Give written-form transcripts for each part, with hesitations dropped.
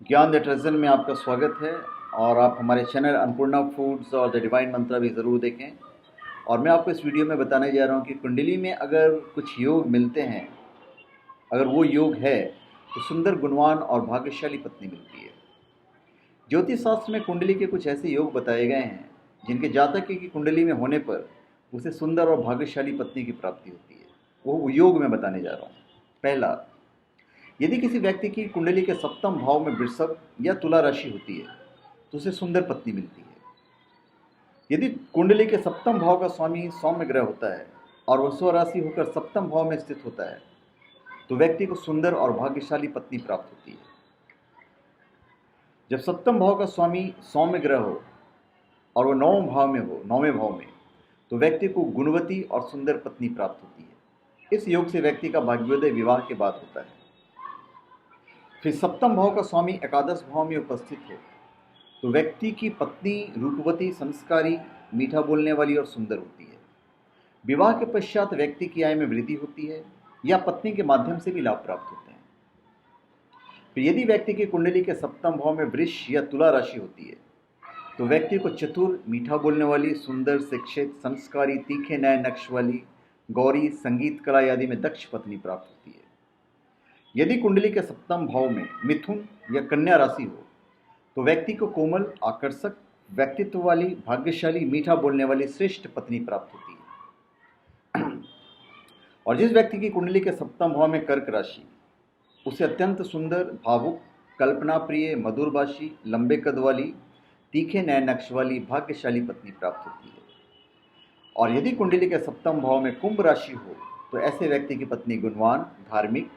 ज्ञान न्यूट्रिशन में आपका स्वागत है। और आप हमारे चैनल अन्नपूर्णा फूड्स और द डिवाइन मंत्रा भी ज़रूर देखें। और मैं आपको इस वीडियो में बताने जा रहा हूँ कि कुंडली में अगर कुछ योग मिलते हैं, अगर वो योग है तो सुंदर, गुणवान और भाग्यशाली पत्नी मिलती है। ज्योतिष शास्त्र में कुंडली के कुछ ऐसे योग बताए गए हैं जिनके जातक की कुंडली में होने पर उसे सुंदर और भाग्यशाली पत्नी की प्राप्ति होती है। वो योग मैं बताने जा रहा हूँ। पहला, यदि किसी व्यक्ति की कुंडली के सप्तम भाव में वृषभ या तुला राशि होती है तो उसे सुंदर पत्नी मिलती है। यदि कुंडली के सप्तम भाव का स्वामी सौम्य ग्रह होता है और वह स्वराशि होकर सप्तम भाव में स्थित होता है तो व्यक्ति को सुंदर और भाग्यशाली पत्नी प्राप्त होती है। जब सप्तम भाव का स्वामी सौम्य ग्रह हो और वह नौवें भाव में, तो व्यक्ति को गुणवती और सुंदर पत्नी प्राप्त होती है। इस योग से व्यक्ति का भाग्योदय विवाह के बाद होता है। फिर सप्तम भाव का स्वामी एकादश भाव में उपस्थित हो तो व्यक्ति की पत्नी रूपवती, संस्कारी, मीठा बोलने वाली और सुंदर होती है। विवाह के पश्चात व्यक्ति की आय में वृद्धि होती है या पत्नी के माध्यम से भी लाभ प्राप्त होते हैं। फिर यदि व्यक्ति की कुंडली के सप्तम भाव में वृष या तुला राशि होती है तो व्यक्ति को चतुर, मीठा बोलने वाली, सुंदर, शिक्षित, संस्कारी, तीखे नए नक्श वाली, गौरी, संगीत कला आदि में दक्ष पत्नी प्राप्त होती है। यदि कुंडली के सप्तम भाव में मिथुन या कन्या राशि हो तो व्यक्ति को कोमल, आकर्षक व्यक्तित्व वाली, भाग्यशाली, मीठा बोलने वाली श्रेष्ठ पत्नी प्राप्त होती है। और जिस व्यक्ति की कुंडली के सप्तम भाव में कर्क राशि, उसे अत्यंत सुंदर, भावुक, कल्पना प्रिय, मधुरभाषी, लंबे कद वाली, तीखे नए नक्श वाली, भाग्यशाली पत्नी प्राप्त होती है। और यदि कुंडली के सप्तम भाव में कुंभ राशि हो तो ऐसे व्यक्ति की पत्नी गुणवान, धार्मिक,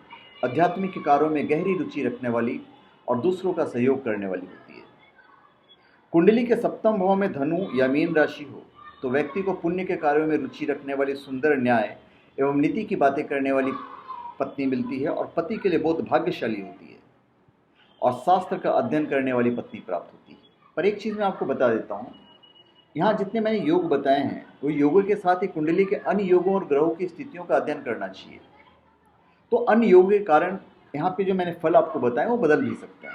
आध्यात्मिक कार्यों में गहरी रुचि रखने वाली और दूसरों का सहयोग करने वाली होती है। कुंडली के सप्तम भाव में धनु या मीन राशि हो तो व्यक्ति को पुण्य के कार्यों में रुचि रखने वाली, सुंदर, न्याय एवं नीति की बातें करने वाली पत्नी मिलती है और पति के लिए बहुत भाग्यशाली होती है और शास्त्र का अध्ययन करने वाली पत्नी प्राप्त होती है। पर एक चीज़ मैं आपको बता देता हूँ, यहाँ जितने मैंने योग बताए हैं वो योगों के साथ ही कुंडली के अन्य योगों और ग्रहों की स्थितियों का अध्ययन करना चाहिए। तो अन्य योग के कारण यहाँ पे जो मैंने फल आपको बताए वो बदल भी सकते हैं।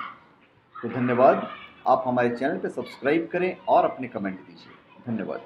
तो धन्यवाद। आप हमारे चैनल पर सब्सक्राइब करें और अपने कमेंट दीजिए। धन्यवाद।